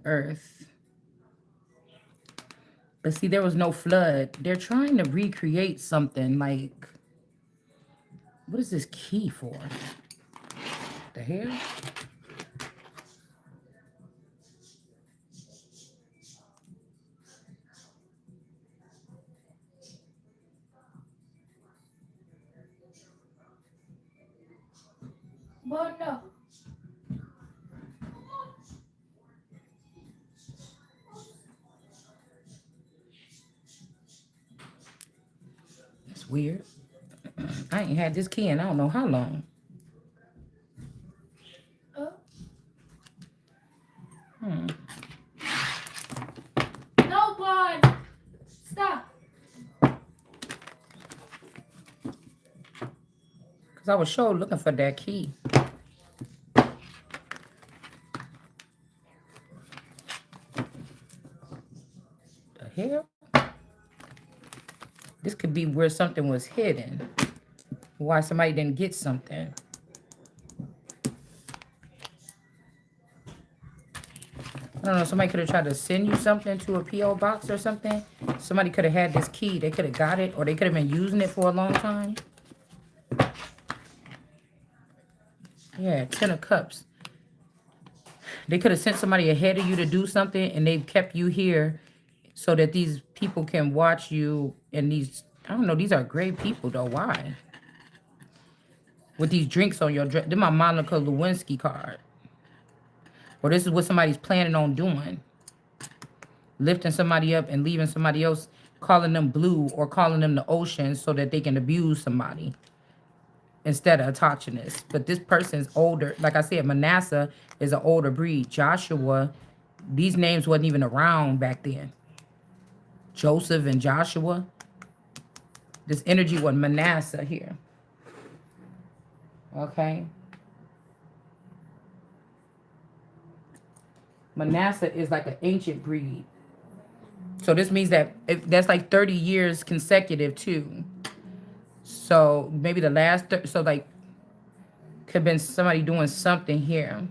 earth. But see, there was no flood. They're trying to recreate something like, what is this key for? The hell? But no. That's weird. I ain't had this key in I don't know how long. No, Bud. Stop. Because I was sure looking for that key. The hell? This could be where something was hidden. Why somebody didn't get something. I don't know, somebody could have tried to send you something to a P.O. box or something. Somebody could have had this key. They could have got it, or they could have been using it for a long time. Yeah, 10 of Cups. They could have sent somebody ahead of you to do something, and they've kept you here so that these people can watch you. And these, I don't know, these are great people, though. Why? With these drinks on your dress. They're my Monica Lewinsky card. Or this is what somebody's planning on doing. Lifting somebody up and leaving somebody else, calling them blue or calling them the ocean so that they can abuse somebody instead of touching this. But this person's older. Like I said, Manasseh is an older breed. Joshua, these names wasn't even around back then. Joseph and Joshua. This energy was Manasseh here. Okay. Manasseh is like an ancient breed. So this means that that's like 30 years consecutive too. So maybe the last, so like, could have been somebody doing something here.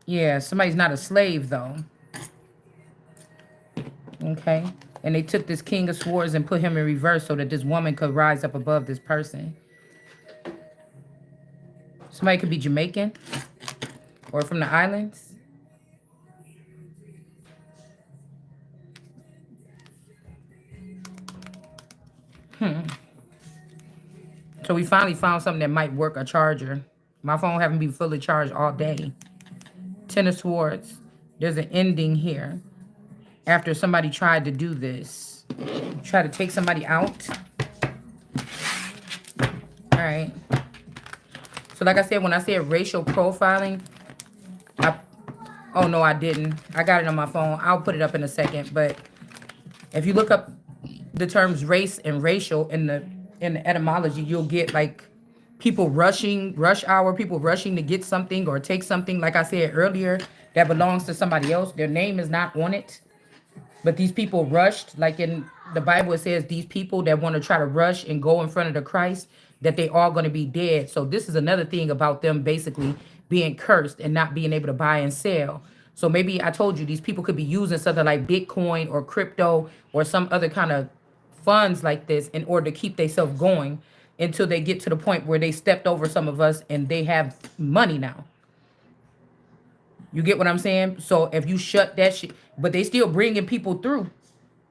Yeah, somebody's not a slave though. Okay. And they took this King of Swords and put him in reverse so that this woman could rise up above this person. Somebody could be Jamaican or from the islands. So we finally found something that might work, a charger. My phone haven't been fully charged all day. 10 of Swords. There's an ending here. After somebody tried to do this. Try to take somebody out. All right. So like I said, when I said racial profiling, oh no, I didn't. I got it on my phone. I'll put it up in a second. But if you look up the terms race and racial in the etymology, you'll get like people rushing, rush hour, people rushing to get something or take something, like I said earlier, that belongs to somebody else. Their name is not on it. But these people rushed, like in the Bible, it says these people that want to try to rush and go in front of the Christ, that they are going to be dead. So this is another thing about them basically being cursed and not being able to buy and sell. So maybe I told you these people could be using something like Bitcoin or crypto or some other kind of funds like this in order to keep themselves going until they get to the point where they stepped over some of us and they have money now. You get what I'm saying? So if you shut that shit, but they still bringing people through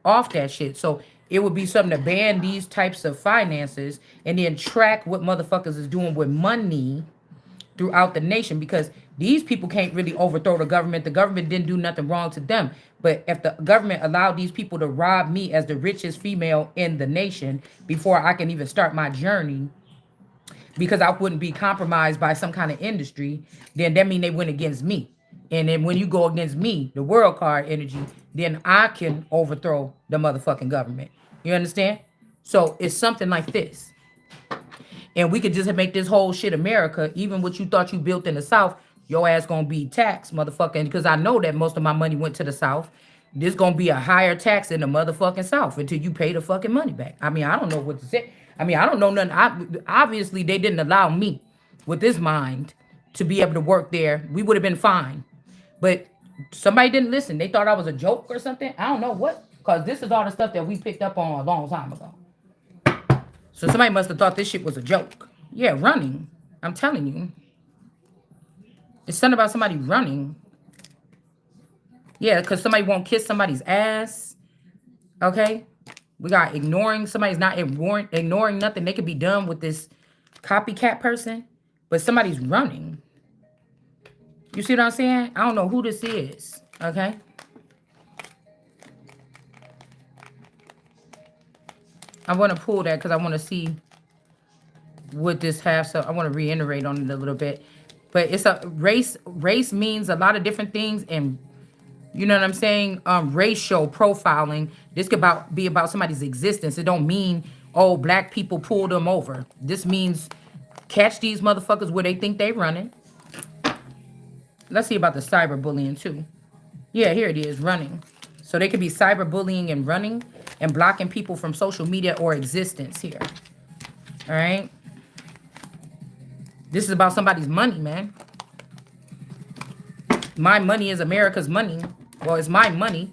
off that shit. So it would be something to ban these types of finances and then track what motherfuckers is doing with money throughout the nation, because these people can't really overthrow the government. The government didn't do nothing wrong to them. But if the government allowed these people to rob me as the richest female in the nation before I can even start my journey, because I wouldn't be compromised by some kind of industry, then that means they went against me. And then when you go against me, the world card energy, then I can overthrow the motherfucking government. You understand? So it's something like this. And we could just make this whole shit America. Even what you thought you built in the South, your ass gonna be taxed, motherfucker. Because I know that most of my money went to the South. There's gonna be a higher tax in the motherfucking South until you pay the fucking money back. I mean, I don't know what to say. I mean, I don't know nothing. Obviously, they didn't allow me with this mind to be able to work there. We would have been fine. But somebody didn't listen. They thought I was a joke or something. I don't know what. Because this is all the stuff that we picked up on a long time ago. So somebody must have thought this shit was a joke. Yeah, running. I'm telling you. It's something about somebody running. Yeah, because somebody won't kiss somebody's ass. Okay? We got ignoring. Somebody's not ignoring nothing. They could be done with this copycat person. But somebody's running. You see what I'm saying? I don't know who this is. Okay? I want to pull that because I want to see what this has. So I want to reiterate on it a little bit. But it's a race. Race means a lot of different things. And you know what I'm saying? Racial profiling. This could be about somebody's existence. It don't mean, oh, black people pull them over. This means catch these motherfuckers where they think they running. Let's see about the cyberbullying too. Yeah, here it is, running. So they could be cyberbullying and running and blocking people from social media or existence here. All right. This is about somebody's money, man. My money is America's money. Well, it's my money.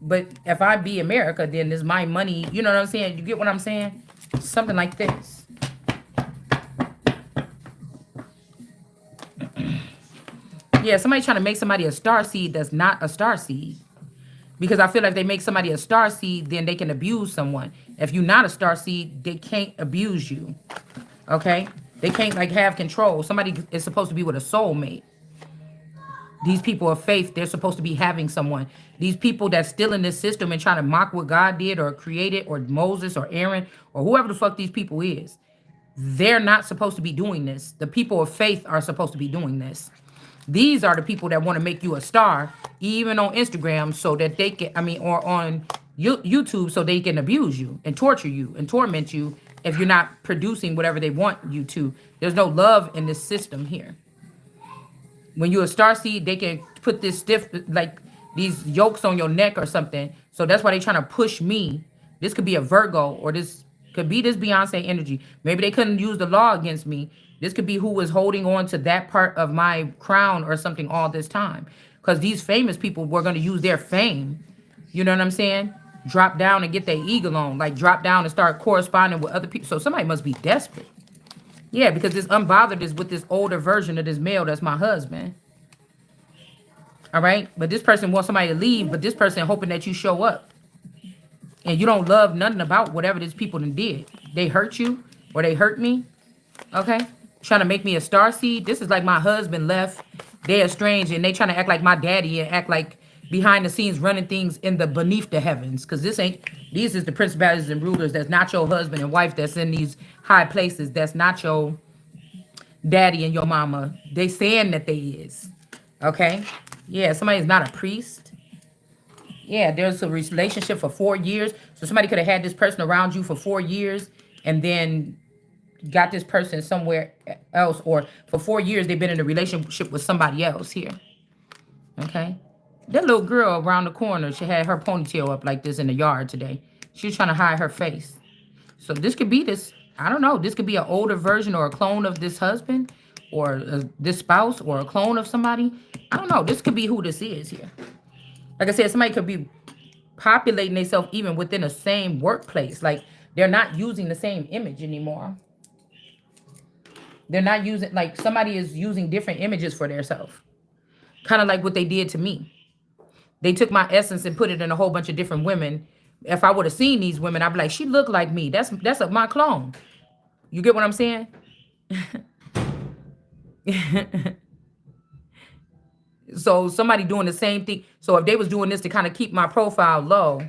But if I be America, then it's my money. You know what I'm saying? You get what I'm saying? Something like this. Yeah, somebody trying to make somebody a star seed that's not a star seed. Because I feel like they make somebody a star seed, then they can abuse someone. If you're not a star seed, they can't abuse you. Okay? They can't like have control. Somebody is supposed to be with a soulmate. These people of faith, they're supposed to be having someone. These people that's still in this system and trying to mock what God did or created or Moses or Aaron or whoever the fuck these people is. They're not supposed to be doing this. The people of faith are supposed to be doing this. These are the people that want to make you a star, even on Instagram, so that they can, or on YouTube, so they can abuse you and torture you and torment you if you're not producing whatever they want you to. There's no love in this system here. When you're a star seed, they can put this stiff, like these yokes on your neck or something. So that's why they're trying to push me. This could be a Virgo, or this could be this Beyonce energy. Maybe they couldn't use the law against me. This could be who was holding on to that part of my crown or something all this time. Because these famous people were going to use their fame. You know what I'm saying? Drop down and get their eagle on. Like drop down and start corresponding with other people. So somebody must be desperate. Yeah, because this unbothered is with this older version of this male that's my husband. All right? But this person wants somebody to leave, but this person hoping that you show up. And you don't love nothing about whatever these people done did. They hurt you or they hurt me. Okay? Trying to make me a star seed. This is like my husband left. They're estranged and they trying to act like my daddy and act like behind the scenes running things in the beneath the heavens. Because these is the principalities and rulers that's not your husband and wife that's in these high places. That's not your daddy and your mama. They saying that they is. Okay? Yeah, somebody's not a priest. Yeah, there's a relationship for 4 years. So somebody could have had this person around you for 4 years and then got this person somewhere else, or for 4 years they've been in a relationship with somebody else here. Okay? That little girl around the corner, she had her ponytail up like this in the yard today. She was trying to hide her face. So this could be this, I don't know, this could be an older version or a clone of this husband or this spouse or a clone of somebody. I don't know. This could be who this is here. Like I said, somebody could be populating themselves even within the same workplace. Like they're not using the same image anymore. They're not using, like somebody is using different images for themselves. Kind of like what they did to me. They took my essence and put it in a whole bunch of different women. If I would have seen these women, I'd be like, she looked like me. That's my clone. You get what I'm saying? So somebody doing the same thing. So if they was doing this to kind of keep my profile low,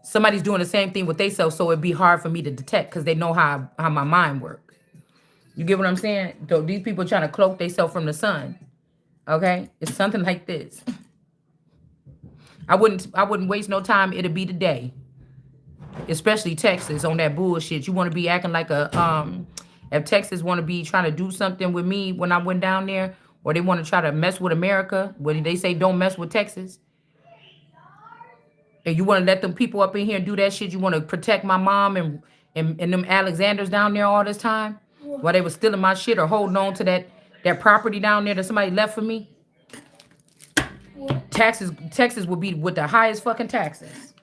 somebody's doing the same thing with themselves, so it'd be hard for me to detect because they know how my mind works. You get what I'm saying? So these people trying to cloak themselves from the sun. Okay? It's something like this. I wouldn't waste no time. It'll be today. Especially Texas on that bullshit. You want to be acting like if Texas want to be trying to do something with me when I went down there, or they want to try to mess with America, when they say don't mess with Texas, and you want to let them people up in here and do that shit, you want to protect my mom and them Alexanders down there all this time while they were stealing my shit or holding on to that property down there that somebody left for me, Texas will be with the highest fucking taxes.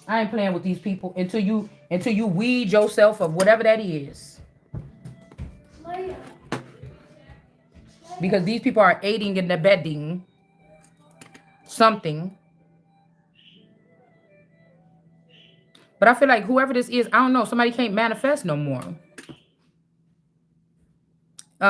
I ain't playing with these people until you weed yourself of whatever that is. Because these people are aiding and abetting something. But I feel like whoever this is, I don't know, somebody can't manifest no more.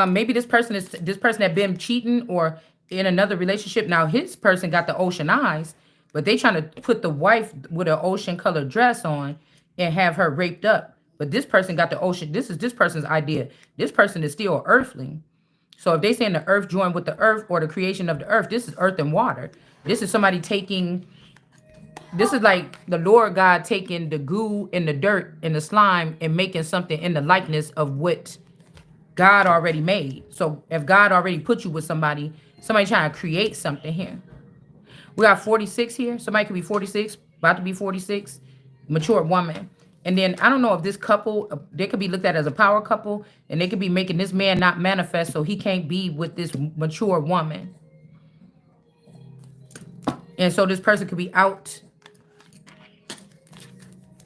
Maybe this person that been cheating or in another relationship. Now his person got the ocean eyes, but they trying to put the wife with an ocean colored dress on and have her raped up. But this person got the ocean. This is this person's idea. This person is still earthling. So if they saying the earth joined with the earth or the creation of the earth, this is earth and water. This is somebody taking, this is like the Lord God taking the goo and the dirt and the slime and making something in the likeness of what God already made. So if God already put you with somebody trying to create something here. We got 46 here. Somebody could be 46, about to be 46, mature woman. And then I don't know if this couple, they could be looked at as a power couple, and they could be making this man not manifest so he can't be with this mature woman. And so this person could be out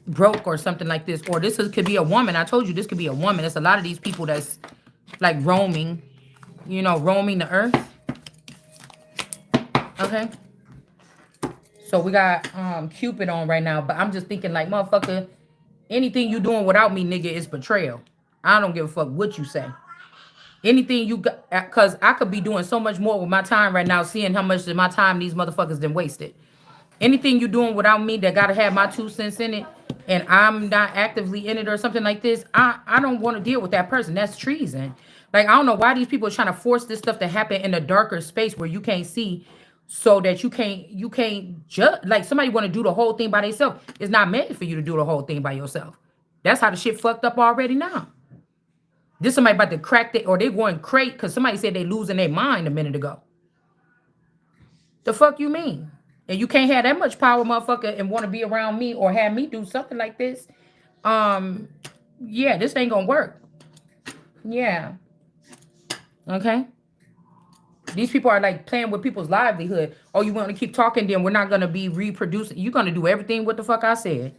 broke or something like this. Or could be a woman. I told you this could be a woman. There's a lot of these people that's like roaming, roaming the earth. Okay. So we got Cupid on right now, but I'm just thinking like, motherfucker, anything you doing without me, nigga, is betrayal. I don't give a fuck what you say. Anything you got, because I could be doing so much more with my time right now, seeing how much of my time these motherfuckers done wasted. Anything you doing without me that gotta have my 2 cents in it, and I'm not actively in it or something like this, I don't want to deal with that person. That's treason. Like, I don't know why these people are trying to force this stuff to happen in a darker space where you can't see, so that you can't judge. Like, somebody want to do the whole thing by themselves. It's not made for you to do the whole thing by yourself. That's how the shit fucked up already now. This somebody about to crack it, or they going crate because somebody said they losing their mind a minute ago. The fuck you mean? And you can't have that much power, motherfucker, and want to be around me or have me do something like this. Yeah, this ain't gonna work. Yeah. Okay. These people are like playing with people's livelihood. Oh, you want to keep talking, then we're not gonna be reproducing. You're gonna do everything what the fuck I said.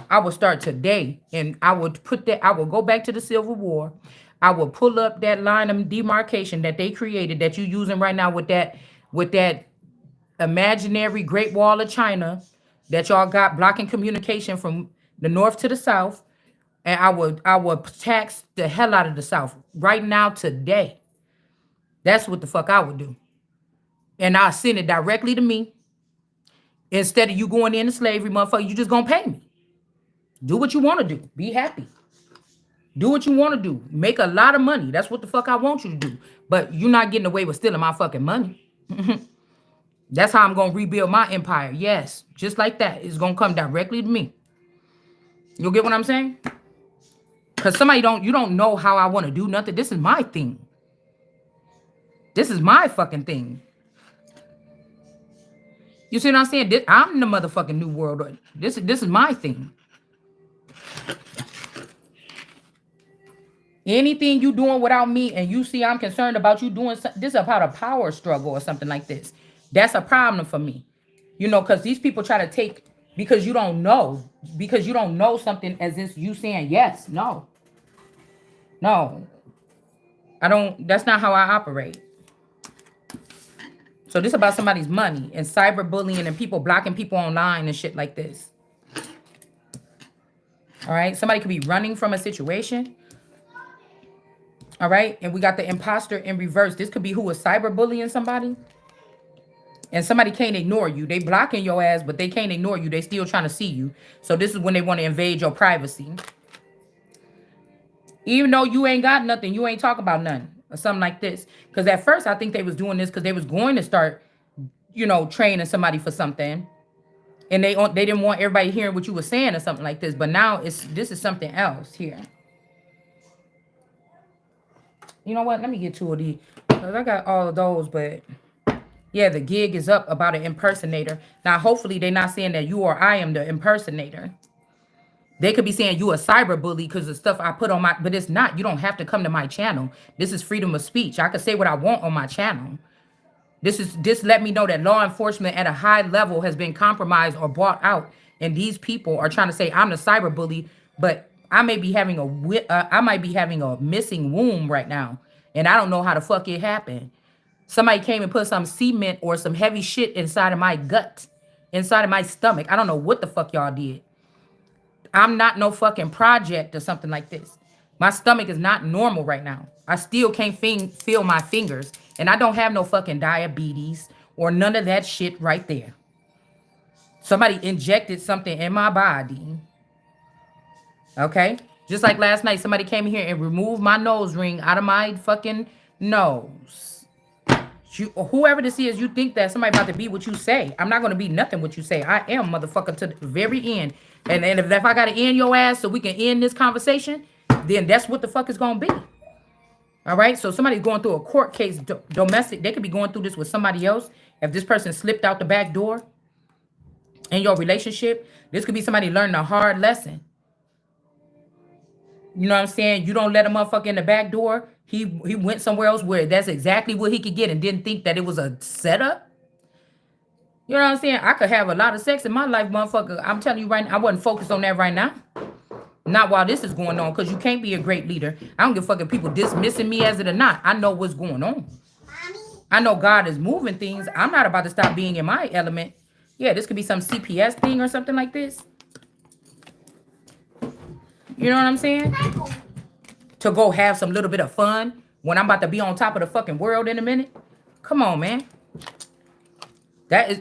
I will start today, and I would I will go back to the Civil War. I will pull up that line of demarcation that they created that you're using right now with that imaginary Great Wall of China that y'all got blocking communication from the north to the south. And I would tax the hell out of the South right now today. That's what the fuck I would do. And I'll send it directly to me. Instead of you going into slavery, motherfucker, you just gonna pay me. Do what you want to do. Be happy. Do what you want to do. Make a lot of money. That's what the fuck I want you to do. But you're not getting away with stealing my fucking money. That's how I'm going to rebuild my empire. Yes, just like that. It's going to come directly to me. You get what I'm saying? Because you don't know how I want to do nothing. This is my thing. This is my fucking thing. You see what I'm saying? I'm the motherfucking new world order. This is my thing. Anything you doing without me and you see I'm concerned about you doing something, this is about a power struggle or something like this. That's a problem for me. Because these people try to take, because you don't know something as if you saying yes. No. I don't, that's not how I operate. So this is about somebody's money and cyberbullying and people blocking people online and shit like this. All right. Somebody could be running from a situation. All right. And we got the imposter in reverse. This could be who is cyberbullying somebody. And somebody can't ignore you. They blocking your ass, but they can't ignore you. They still trying to see you. So this is when they want to invade your privacy. Even though you ain't got nothing, you ain't talk about nothing or something like this. Because at first I think they was doing this because they was going to start, training somebody for something. And they didn't want everybody hearing what you were saying or something like this. But now this is something else here. You know what? Let me get 2 of these. Because I got all of those, but yeah, the gig is up about an impersonator. Now, hopefully they're not saying that you or I am the impersonator. They could be saying you a cyber bully because of stuff I put on my, but it's not. You don't have to come to my channel. This is freedom of speech. I can say what I want on my channel. This let me know that law enforcement at a high level has been compromised or bought out, and these people are trying to say I'm the cyber bully, but I may be having I might be having a missing womb right now, and I don't know how the fuck it happened. Somebody came and put some cement or some heavy shit inside of my gut, inside of my stomach. I don't know what the fuck y'all did. I'm not no fucking project or something like this. My stomach is not normal right now. I still can't feel my fingers. And I don't have no fucking diabetes or none of that shit right there. Somebody injected something in my body. Okay? Just like last night, somebody came here and removed my nose ring out of my fucking nose. Whoever this is, you think that somebody about to be what you say. I'm not going to be nothing what you say. I am, motherfucker, to the very end. And if I got to end your ass so we can end this conversation, then that's what the fuck is going to be. All right? So somebody's going through a court case, domestic. They could be going through this with somebody else. If this person slipped out the back door in your relationship, this could be somebody learning a hard lesson. You know what I'm saying? You don't let a motherfucker in the back door. He went somewhere else where that's exactly what he could get and didn't think that it was a setup. You know what I'm saying? I could have a lot of sex in my life, motherfucker. I'm telling you right now, I wasn't focused on that right now. Not while this is going on, because you can't be a great leader. I don't give a fuck if people dismissing me as it or not. I know what's going on. I know God is moving things. I'm not about to stop being in my element. Yeah, this could be some CPS thing or something like this. You know what I'm saying? To go have some little bit of fun when I'm about to be on top of the fucking world in a minute. Come on, man.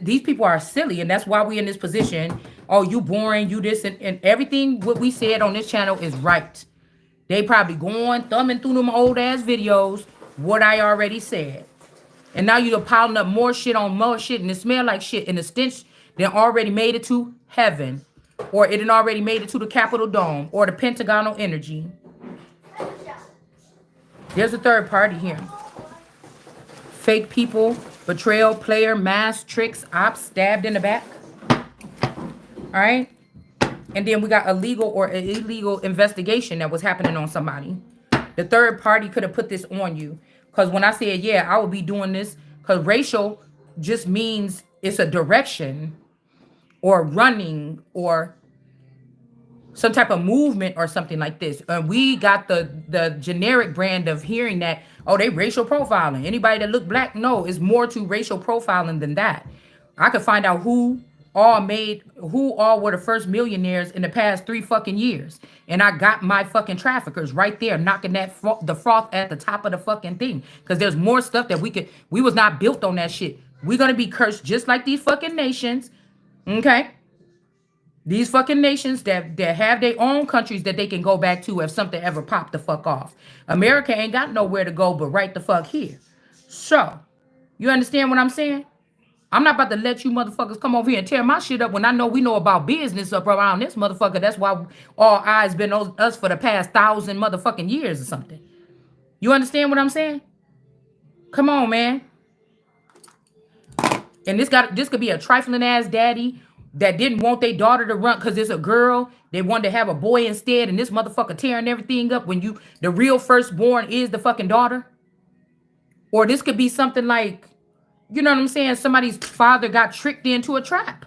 These people are silly, and that's why we in this position. Oh, you boring, you this, and everything what we said on this channel is right. They probably going, thumbing through them old ass videos, what I already said. And now you're piling up more shit on more shit, and it smell like shit, and the stench then already made it to heaven. Or it had already made it to the Capitol Dome, or the Pentagonal Energy. There's a third party here. Fake people, betrayal, player, mask, tricks, ops, stabbed in the back. All right. And then we got a legal or an illegal investigation that was happening on somebody. The third party could have put this on you. Because when I said, yeah, I would be doing this, because racial just means it's a direction or running or some type of movement or something like this. And we got the generic brand of hearing that, oh, they racial profiling. Anybody that look black, no, it's more to racial profiling than that. I could find out who all were the first millionaires in the past 3 fucking years. And I got my fucking traffickers right there knocking the froth at the top of the fucking thing. Because there's more stuff that we was not built on that shit. We're going to be cursed just like these fucking nations. Okay? These fucking nations that have their own countries that they can go back to if something ever popped the fuck off. America ain't got nowhere to go but right the fuck here. So, you understand what I'm saying? I'm not about to let you motherfuckers come over here and tear my shit up when I know we know about business up around this motherfucker. That's why all eyes been on us for the past 1,000 motherfucking years or something. You understand what I'm saying? Come on, man. And this could be a trifling ass daddy that didn't want their daughter to run because it's a girl. They wanted to have a boy instead, and this motherfucker tearing everything up when the real firstborn is the fucking daughter. Or this could be something like, you know what I'm saying? Somebody's father got tricked into a trap.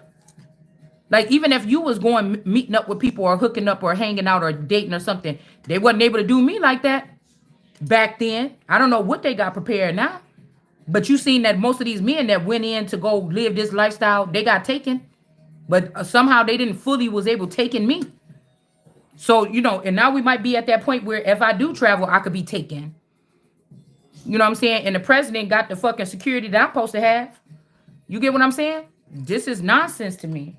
Like, even if you was going, meeting up with people or hooking up or hanging out or dating or something, they wasn't able to do me like that back then. I don't know what they got prepared now. But you seen that most of these men that went in to go live this lifestyle, they got taken. But somehow they didn't fully was able to take in me. So, you know, and now we might be at that point where if I do travel, I could be taken. You know what I'm saying? And the president got the fucking security that I'm supposed to have. You get what I'm saying? This is nonsense to me.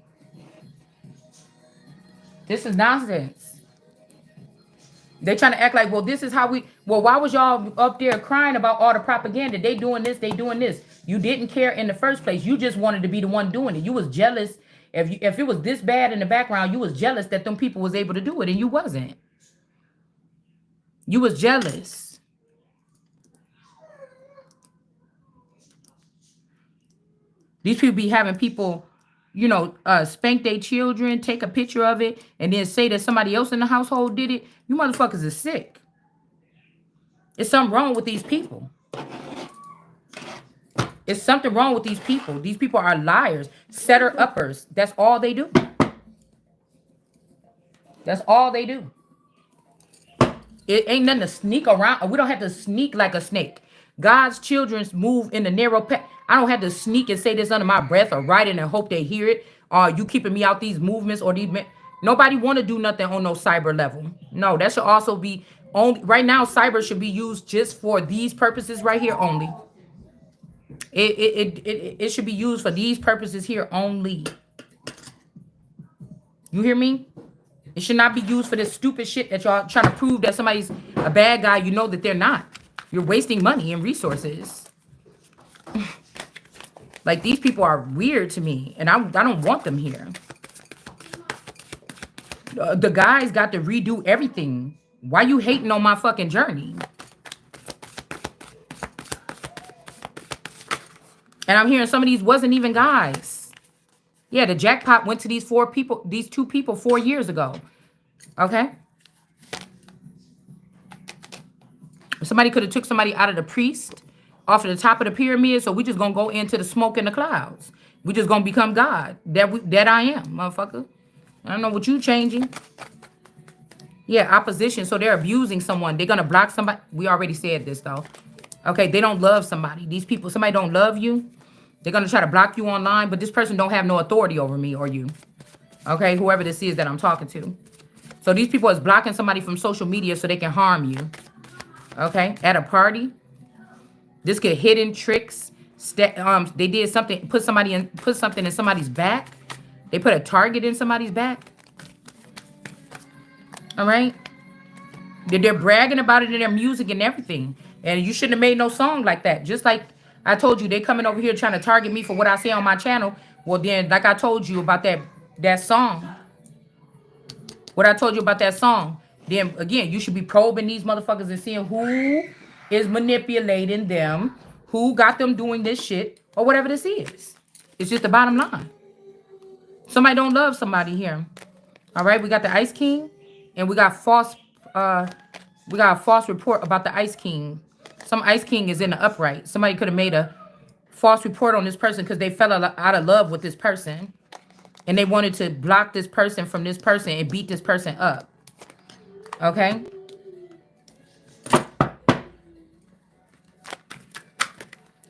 This is nonsense. They trying to act like, well, this is how why was y'all up there crying about all the propaganda? They doing this, they doing this. You didn't care in the first place. You just wanted to be the one doing it. You was jealous. If it was this bad in the background, you was jealous that them people was able to do it and you wasn't. You was jealous. These people be having people you know, spank their children, take a picture of it, and then say that somebody else in the household did it, you motherfuckers is sick. There's something wrong with these people. It's something wrong with these people. These people are liars, setter uppers. That's all they do. That's all they do. It ain't nothing to sneak around. We don't have to sneak like a snake. God's children move in the narrow path. I don't have to sneak and say this under my breath or write it and hope they hear it. Or you keeping me out these movements or these. Nobody want to do nothing on no cyber level. No, that should also be only right now. Cyber should be used just for these purposes right here only. It should be used for these purposes here only. You hear me? It should not be used for this stupid shit that y'all trying to prove that somebody's a bad guy. You know that they're not. You're wasting money and resources. Like, these people are weird to me, and I don't want them here. The guys got to redo everything. Why you hating on my fucking journey? And I'm hearing some of these wasn't even guys. Yeah, the jackpot went to these two people 4 years ago. Okay? Somebody could have took somebody out of the priest off of the top of the pyramid, so we just gonna go into the smoke and the clouds. We just gonna become God. That I am, motherfucker. I don't know what you changing. Yeah, opposition. So they're abusing someone. They're gonna block somebody. We already said this though. Okay, they don't love somebody. These people, somebody don't love you. They're gonna try to block you online, but this person don't have no authority over me or you. Okay, whoever this is that I'm talking to. So these people is blocking somebody from social media so they can harm you. Okay, at a party. This could hidden tricks. They did something, put something in somebody's back. They put a target in somebody's back. All right. They're bragging about it in their music and everything. And you shouldn't have made no song like that. Just like I told you, they coming over here trying to target me for what I say on my channel. Well, then, like I told you about that song. What I told you about that song. Then, again, you should be probing these motherfuckers and seeing who is manipulating them, who got them doing this shit, or whatever this is. It's just the bottom line. Somebody don't love somebody here. All right, we got the Ice King, and we got a false report about the Ice King. Some Ice King is in the upright. Somebody could have made a false report on this person because they fell out of love with this person. And they wanted to block this person from this person and beat this person up. Okay?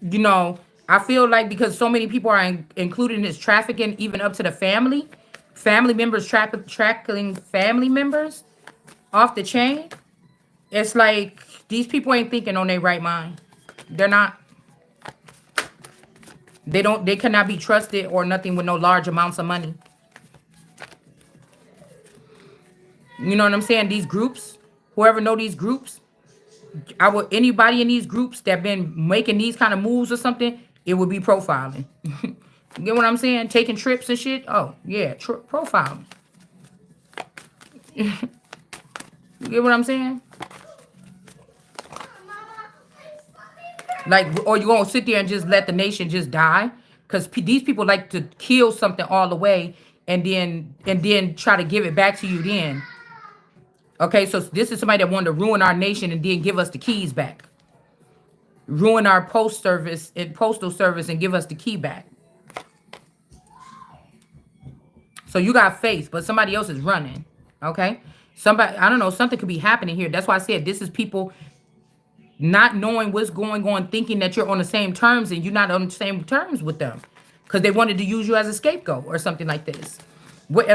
You know, I feel like because so many people are included in this trafficking, even up to the family members tracking family members off the chain. It's like these people ain't thinking on their right mind. They're not. They cannot be trusted or nothing with no large amounts of money. You know what I'm saying? These groups, whoever know these groups, anybody in these groups that been making these kind of moves or something, it would be profiling. You get what I'm saying? Taking trips and shit. Oh, yeah, profiling. You get what I'm saying? Like, or you gonna sit there and just let the nation just die? Because these people like to kill something all the way and then try to give it back to you then. Okay, so this is somebody that wanted to ruin our nation and then give us the keys back. Ruin our postal service and give us the key back. So you got faith, but somebody else is running. Okay? Somebody, I don't know, something could be happening here. That's why I said this is people not knowing what's going on, thinking that you're on the same terms and you're not on the same terms with them because they wanted to use you as a scapegoat or something like this. Why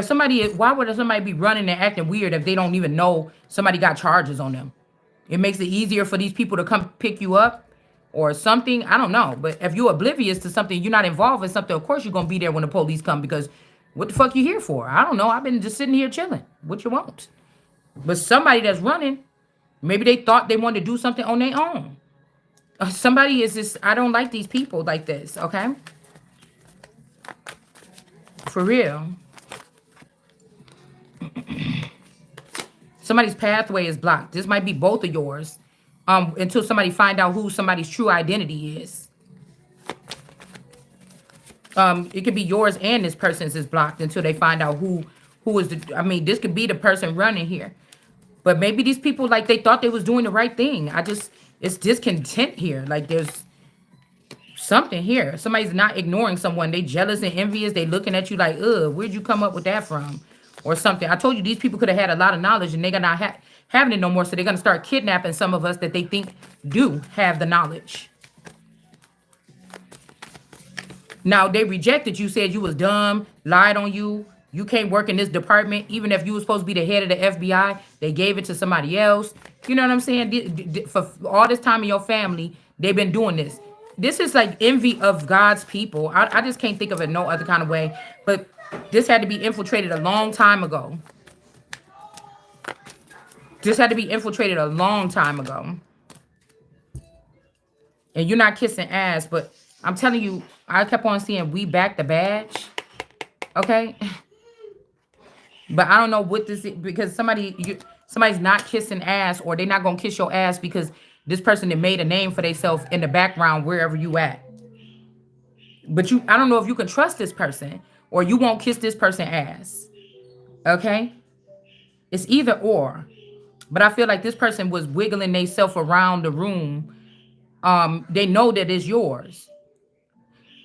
would somebody be running and acting weird if they don't even know somebody got charges on them? It makes it easier for these people to come pick you up or something. I don't know. But if you're oblivious to something, you're not involved in something, of course you're going to be there when the police come because what the fuck you here for? I don't know. I've been just sitting here chilling. What you want? But somebody that's running, maybe they thought they wanted to do something on their own. Somebody is just, I don't like these people like this, okay? For real. Somebody's pathway is blocked. This might be both of yours until somebody find out who somebody's true identity is. It could be yours and this person's is blocked until they find out who is the. I mean, this could be the person running here, but maybe these people like they thought they was doing the right thing. It's discontent here. Like there's something here. Somebody's not ignoring someone. They jealous and envious. They looking at you like, ugh, where'd you come up with that from, or something. I told you these people could have had a lot of knowledge and they're not having it no more. So they're gonna start kidnapping some of us that they think do have the knowledge. Now, they rejected you, said you was dumb, lied on you. You can't work in this department. Even if you were supposed to be the head of the FBI, they gave it to somebody else. You know what I'm saying? For all this time in your family, they've been doing this. This is like envy of God's people. I just can't think of it no other kind of way. But this had to be infiltrated a long time ago. This had to be infiltrated a long time ago. And you're not kissing ass, but I'm telling you, I kept on seeing we back the badge. Okay? But I don't know what this is, because somebody's not kissing ass, or they're not going to kiss your ass because this person that made a name for themselves in the background wherever you at. But I don't know if you can trust this person or you won't kiss this person ass. Okay? It's either or. But I feel like this person was wiggling themselves around the room. They know that it's yours.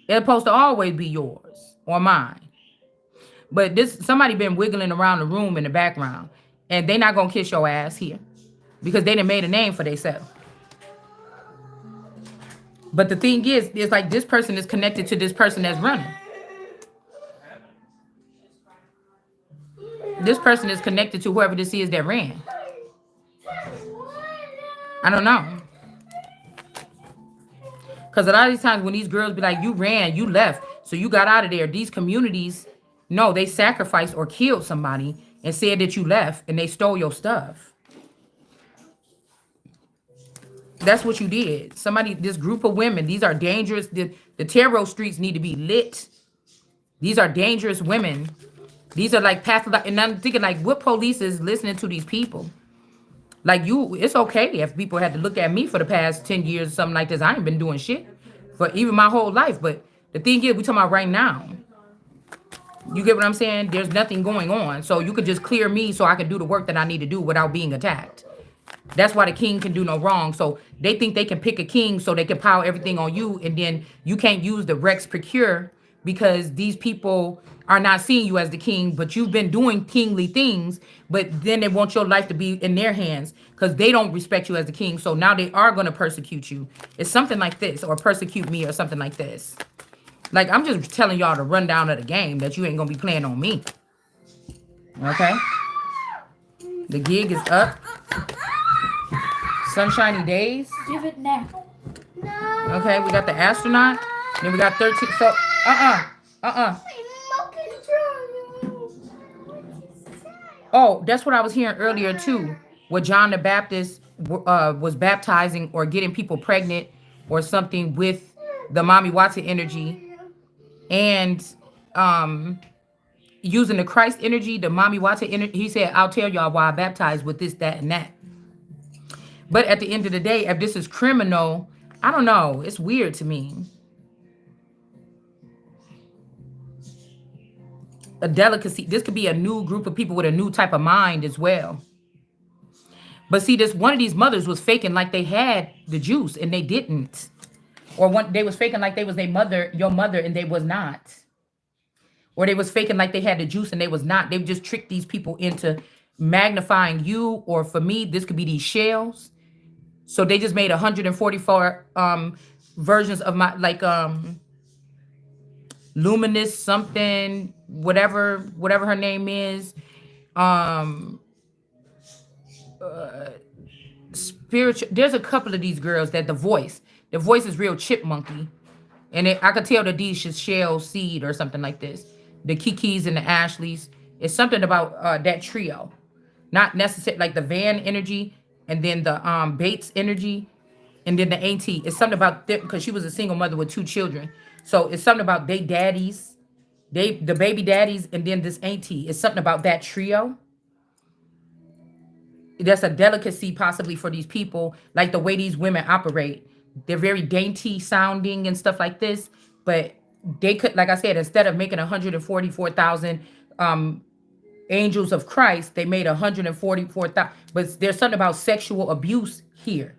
It's supposed to always be yours or mine. But somebody been wiggling around the room in the background, and they not gonna kiss your ass here because they done made a name for themselves. But the thing is, it's like this person is connected to this person that's running. This person is connected to whoever this is that ran. I don't know. Because a lot of these times when these girls be like, you ran, you left, so you got out of there. These communities, no, they sacrificed or killed somebody and said that you left and they stole your stuff. That's what you did. This group of women, these are dangerous. The tarot streets need to be lit. These are dangerous women. These are like pathological. And I'm thinking like, what police is listening to these people? Like it's okay if people had to look at me for the past 10 years or something like this. I ain't been doing shit for even my whole life. But the thing is, we talking about right now. You get what I'm saying? There's nothing going on. So you could just clear me so I can do the work that I need to do without being attacked. That's why the king can do no wrong. So they think they can pick a king so they can pile everything on you. And then you can't use the Rex Procure because these people are not seeing you as the king, but you've been doing kingly things, but then they want your life to be in their hands because they don't respect you as the king. So now they are going to persecute you. It's something like this, or persecute me or something like this. Like, I'm just telling y'all the rundown of the game that you ain't going to be playing on me. Okay? The gig is up. Sunshiny days. Give it now. No. Okay, we got the astronaut. Then we got 13. So, Oh, that's what I was hearing earlier too. Where John the Baptist was baptizing or getting people pregnant or something with the Mami Wata energy, and using the Christ energy, the Mami Wata energy. He said, "I'll tell y'all why I baptized with this, that, and that." But at the end of the day, if this is criminal, I don't know. It's weird to me. A delicacy. This could be a new group of people with a new type of mind as well. But see, one of these mothers was faking like they had the juice and they didn't. Or they was faking like they was your mother, and they was not. Or they was faking like they had the juice and they was not. They just tricked these people into magnifying you. Or for me, this could be these shells. So they just made 144 versions of my, like, luminous something, whatever her name is. Spiritual. There's a couple of these girls that the voice is real chipmunky. And I could tell that these is Shell Seed or something like this. The Kikis and the Ashleys. It's something about that trio. Not necessarily like the Van energy, and then the Bates energy, and then the auntie. It's something about them because she was a single mother with 2 children. So it's something about they daddies, the baby daddies, and then this auntie. It's something about that trio. That's a delicacy possibly for these people, like the way these women operate. They're very dainty sounding and stuff like this, but they could, like I said, instead of making 144,000 angels of Christ, they made 144,000. But there's something about sexual abuse here,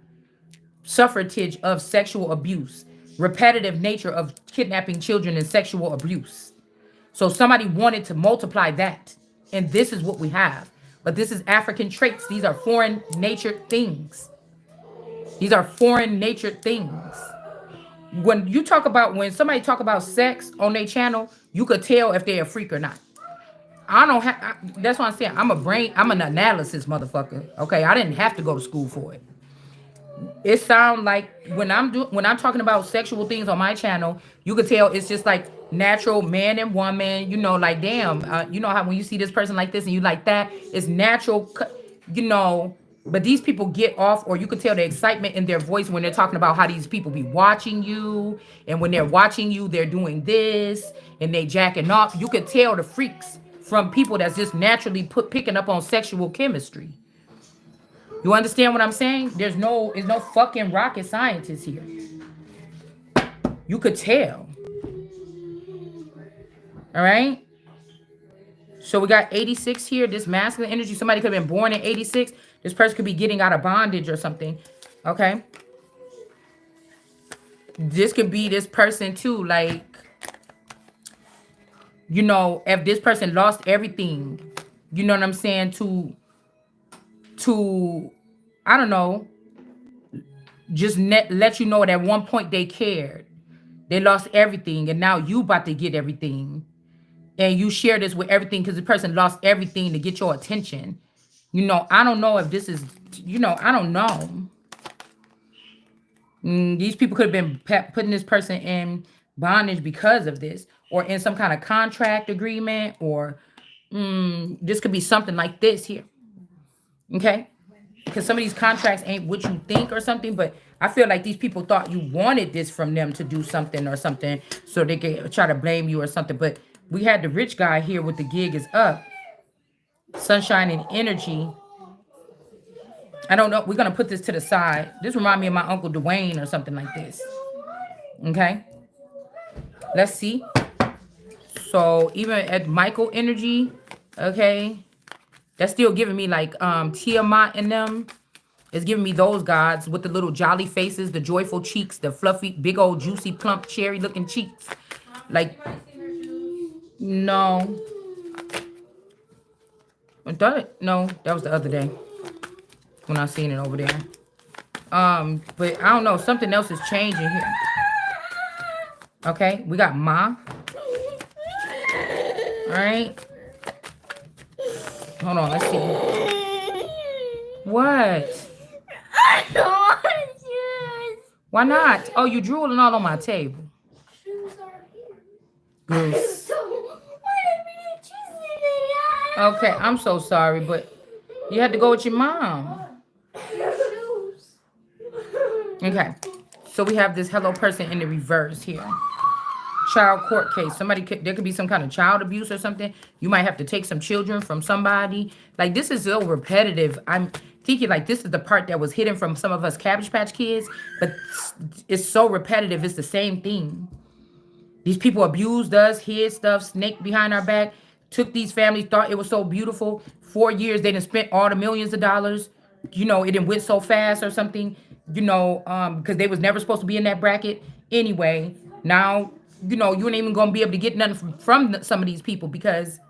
suffrage of sexual abuse, repetitive nature of kidnapping children and sexual abuse. So somebody wanted to multiply that, and this is what we have. But this is African traits. These are foreign natured things. These are foreign natured things. When you talk about, when somebody talk about sex on their channel, you could tell if they're a freak or not. I don't have. That's what I'm saying. I'm an analysis motherfucker. Okay, I didn't have to go to school for it. It sounds like when I'm talking about sexual things on my channel, you could tell it's just like natural man and woman. You know, like damn. You know how when you see this person like this and you like that, it's natural. You know. But these people get off, or you could tell the excitement in their voice when they're talking about how these people be watching you, and when they're watching you, they're doing this and they jacking off. You could tell the freaks from people that's just naturally picking up on sexual chemistry. You understand what I'm saying? There's no fucking rocket scientists here. You could tell. All right. So we got 86 here. This masculine energy. Somebody could have been born in 86. This person could be getting out of bondage or something. Okay. This could be this person too. Like, you know, if this person lost everything, you know what I'm saying, to I don't know, just let you know at one point they cared. They lost everything, and now you about to get everything. And you share this with everything because the person lost everything to get your attention. You know, I don't know if this is, you know, I don't know. These people could have been putting this person in bondage because of this, or in some kind of contract agreement, or this could be something like this here. Okay? Because some of these contracts ain't what you think or something, but I feel like these people thought you wanted this from them to do something or something, so they could try to blame you or something. But we had the rich guy here with the gig is up. Sunshine and energy. I don't know. We're going to put this to the side. This reminds me of my Uncle Dwayne or something like this. Okay. Let's see. So even at Michael energy, okay, that's still giving me like Tiamat in them. It's giving me those gods with the little jolly faces, the joyful cheeks, the fluffy, big old juicy, plump, cherry looking cheeks. Like, no. No, that was the other day when I seen it over there. But I don't know. Something else is changing here. Okay, we got Ma. All right. Hold on, let's see. What? I don't want shoes. Why not? Oh, you drooling all on my table. Shoes are here. Goose. So, what if you choose it? Okay, I'm so sorry, but you had to go with your mom. Shoes. Okay, so we have this hello person in the reverse here. Child court case. There could be some kind of child abuse or something. You might have to take some children from somebody. Like, this is so repetitive. I'm thinking like this is the part that was hidden from some of us Cabbage Patch Kids, but it's so repetitive. It's the same thing. These people abused us, hid stuff, snaked behind our back, took these families, thought it was so beautiful. 4 years, they done spent all the millions of dollars. You know, it didn't went so fast or something, you know, because they was never supposed to be in that bracket. Anyway, now, you know, you ain't even going to be able to get nothing from some of these people because,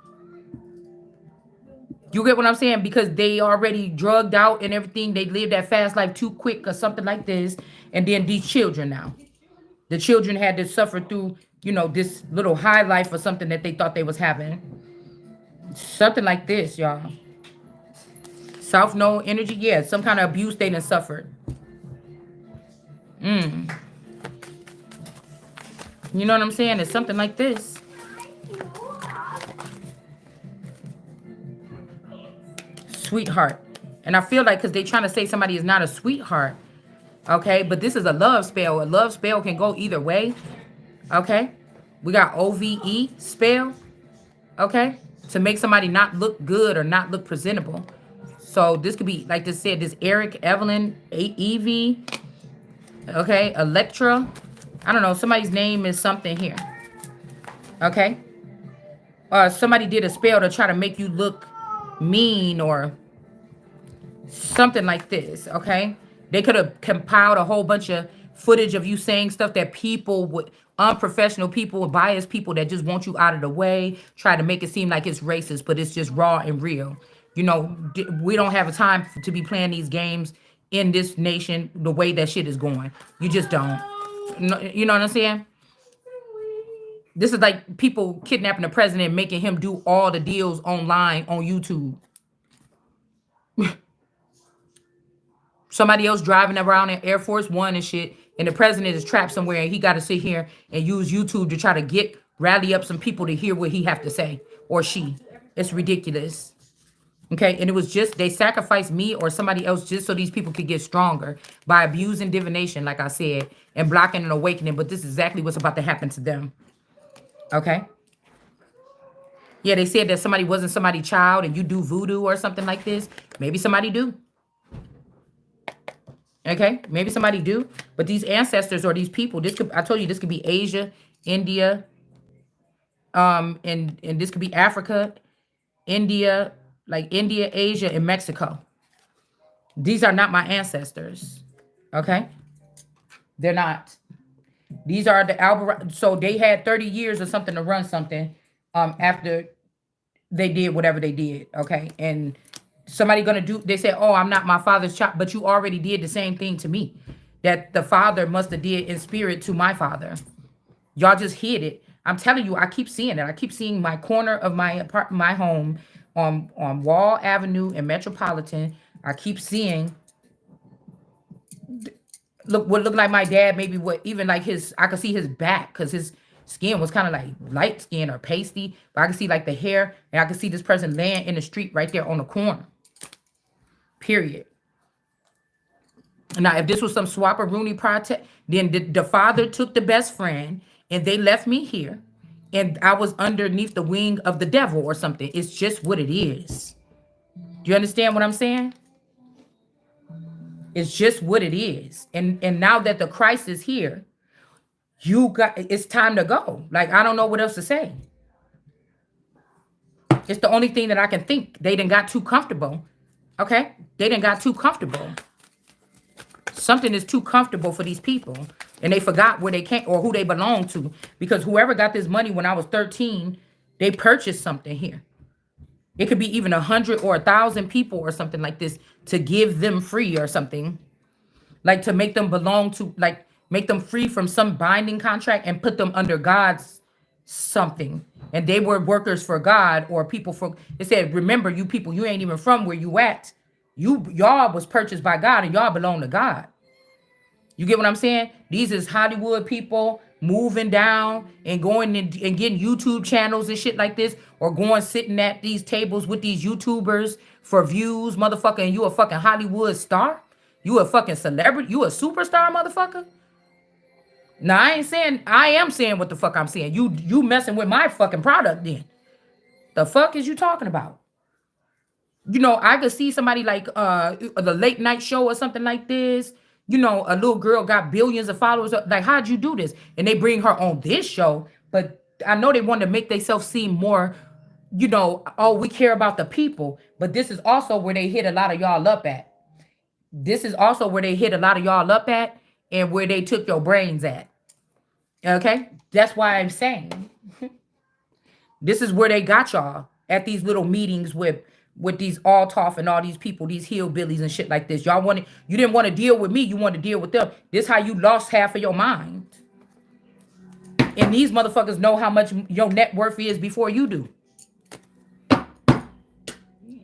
you get what I'm saying? Because they already drugged out and everything. They lived that fast life too quick or something like this. And then these children now. The children had to suffer through, you know, this little high life or something that they thought they was having. Something like this, y'all. South Node energy, yeah, some kind of abuse they done suffered. You know what I'm saying? It's something like this. Sweetheart. And I feel like because they trying to say somebody is not a sweetheart. Okay, but this is a love spell. A love spell can go either way. Okay, we got OVE spell. Okay, to make somebody not look good or not look presentable. So this could be, like this said, this Eric, Evelyn, Evie. Okay, Electra. I don't know. Somebody's name is something here. Okay? Somebody did a spell to try to make you look mean or something like this, okay? They could have compiled a whole bunch of footage of you saying stuff that people would, unprofessional people, biased people that just want you out of the way, try to make it seem like it's racist, but it's just raw and real. You know, we don't have a time to be playing these games in this nation the way that shit is going. You just don't. You know what I'm saying? This is like people kidnapping the president, making him do all the deals online on YouTube. Somebody else driving around in Air Force One and shit, and the president is trapped somewhere, and he got to sit here and use YouTube to try to rally up some people to hear what he have to say, or she. It's ridiculous. Okay, and it was just they sacrificed me or somebody else just so these people could get stronger by abusing divination, like I said, and blocking an awakening. But this is exactly what's about to happen to them. Okay. Yeah, they said that somebody wasn't somebody's child and you do voodoo or something like this. Maybe somebody do. Okay, maybe somebody do, but these ancestors or these people, this could, I told you, this could be Asia, India, and this could be Africa, India, like India, Asia, and Mexico. These are not my ancestors. Okay, they're not. These are the Alvarado. So they had 30 years or something to run something, after they did whatever they did. Okay, and somebody gonna do, they say, oh, I'm not my father's child, but you already did the same thing to me that the father must have did in spirit to my father. Y'all just hid it. I'm telling you, I keep seeing it. I keep seeing my corner of my home on Wall Avenue in Metropolitan. I keep seeing what looked like my dad, maybe what even like his, I could see his back because his skin was kind of like light skin or pasty, but I could see like the hair, and I could see this person laying in the street right there on the corner. Period. Now, if this was some swapperoonie project, then the father took the best friend and they left me here, and I was underneath the wing of the devil or something. It's just what it is. Do you understand what I'm saying? It's just what it is. And now that the Christ is here, it's time to go. Like, I don't know what else to say. It's the only thing that I can think. They done got too comfortable. Okay? They done got too comfortable. Something is too comfortable for these people. And they forgot where they came or who they belong to. Because whoever got this money when I was 13, they purchased something here. It could be even 100 or 1,000 people or something like this to give them free or something. Like to make them belong to, like make them free from some binding contract and put them under God's something. And they were workers for God or people for, it said, remember you people, you ain't even from where you at. Y'all was purchased by God and y'all belong to God. You get what I'm saying? These is Hollywood people moving down and going and getting YouTube channels and shit like this, or going sitting at these tables with these YouTubers for views, motherfucker, and you a fucking Hollywood star? You a fucking celebrity? You a superstar, motherfucker? Now, I am saying what the fuck I'm saying. You messing with my fucking product then. The fuck is you talking about? You know, I could see somebody like the late night show or something like this. You know, a little girl got billions of followers. Like, how'd you do this? And they bring her on this show. But I know they want to make themselves seem more, you know, oh, we care about the people. But this is also where they hit a lot of y'all up at. This is also where they hit a lot of y'all up at and where they took your brains at. Okay? That's why I'm saying. This is where they got y'all at these little meetings with these Altoff and all these people, these hillbillies and shit like this. You didn't want to deal with me. You want to deal with them. This how you lost half of your mind. And these motherfuckers know how much your net worth is before you do.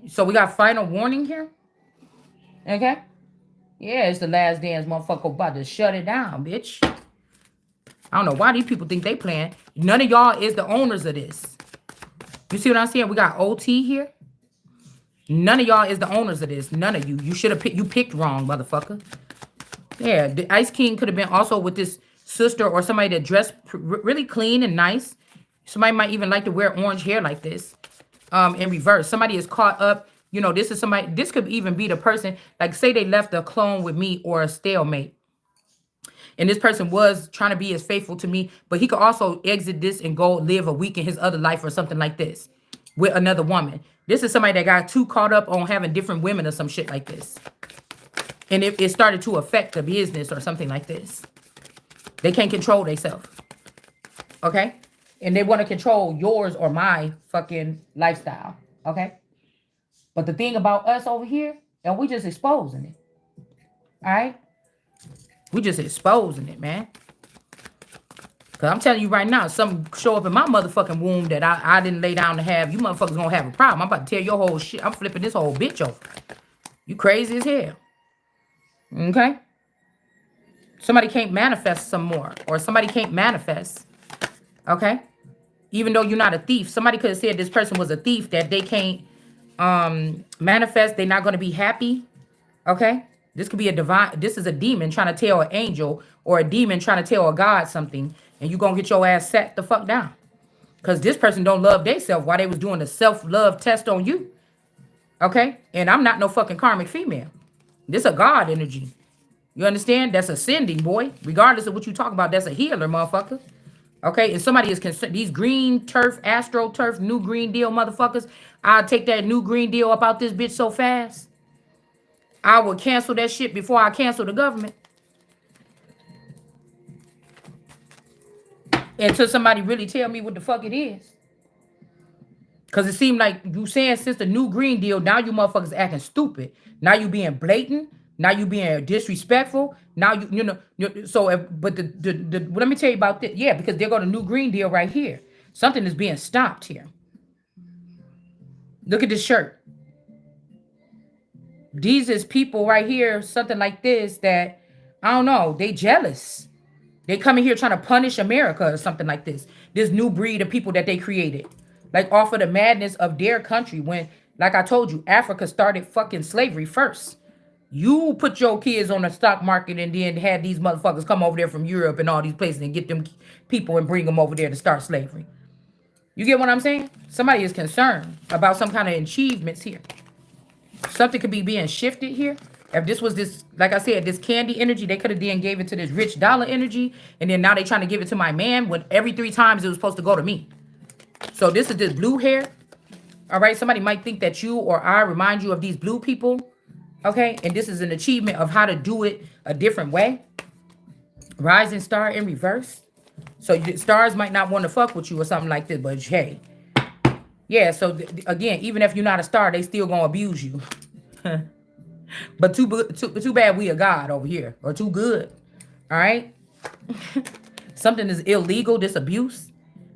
So we got final warning here. Okay? Yeah, it's the last dance, motherfucker about to shut it down, bitch. I don't know why these people think they playing. None of y'all is the owners of this. You see what I'm saying? We got OT here. None of y'all is the owners of this. None of you. You should have you picked wrong, motherfucker. Yeah, the Ice King could have been also with this sister or somebody that dressed really clean and nice. Somebody might even like to wear orange hair like this. In reverse. Somebody is caught up. You know, this is somebody, this could even be the person, like say they left a clone with me or a stalemate. And this person was trying to be as faithful to me, but he could also exit this and go live a week in his other life or something like this with another woman. This is somebody that got too caught up on having different women or some shit like this. And it started to affect the business or something like this. They can't control themselves. Okay? And they want to control yours or my fucking lifestyle. Okay? But the thing about us over here, and we just exposing it. All right? We just exposing it, man. Because I'm telling you right now, something show up in my motherfucking womb that I didn't lay down to have. You motherfuckers gonna have a problem. I'm about to tear your whole shit. I'm flipping this whole bitch over. You crazy as hell. Okay? Somebody can't manifest some more. Or somebody can't manifest. Okay? Even though you're not a thief. Somebody could have said this person was a thief, that they can't manifest. They're not going to be happy. Okay? This could be a divine. This is a demon trying to tell an angel, or a demon trying to tell a God something. And you're going to get your ass sat the fuck down. Because this person don't love themselves while they was doing the self-love test on you. Okay? And I'm not no fucking karmic female. This a God energy. You understand? That's ascending, boy. Regardless of what you talk about, that's a healer, motherfucker. Okay? And somebody is concerned. These green turf, astro turf, new green deal motherfuckers. I'll take that new green deal up out this bitch so fast. I will cancel that shit before I cancel the government. Until somebody really tell me what the fuck it is. Because it seemed like you saying since the new green deal, now you motherfuckers acting stupid. Now you being blatant. Now you being disrespectful. Now you know. So, but let me tell you about this. Yeah, because they're going to new green deal right here. Something is being stopped here. Look at this shirt. These is people right here, something like this that, I don't know, they jealous. They coming here trying to punish America or something like this. This new breed of people that they created. Like off of the madness of their country when, like I told you, Africa started fucking slavery first. You put your kids on the stock market and then had these motherfuckers come over there from Europe and all these places and get them people and bring them over there to start slavery. You get what I'm saying? Somebody is concerned about some kind of achievements here. Something could be being shifted here. If this was this, like I said, this candy energy, they could have then gave it to this rich dollar energy. And then now they trying to give it to my man when every 3 times it was supposed to go to me. So this is this blue hair. All right. Somebody might think that you or I remind you of these blue people. Okay. And this is an achievement of how to do it a different way. Rising star in reverse. So stars might not want to fuck with you or something like this. But hey. Yeah. So again, even if you're not a star, they still going to abuse you. But too bad we a god over here. Or too good. All right. Something is illegal. This abuse.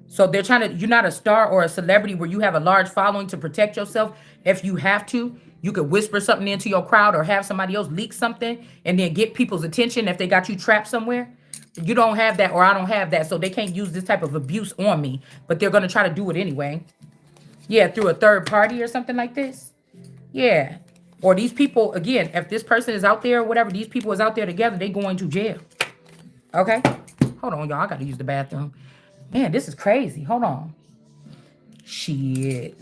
So they're trying to, you're not a star or a celebrity where you have a large following to protect yourself. If you have to, you could whisper something into your crowd or have somebody else leak something and then get people's attention if they got you trapped somewhere. You don't have that, or I don't have that. So they can't use this type of abuse on me, but they're going to try to do it anyway. Yeah, through a third party or something like this. Yeah. Or these people, again, if this person is out there or whatever, these people is out there together, they going to jail. Okay? Hold on, y'all. I got to use the bathroom. Man, this is crazy. Hold on. Shit.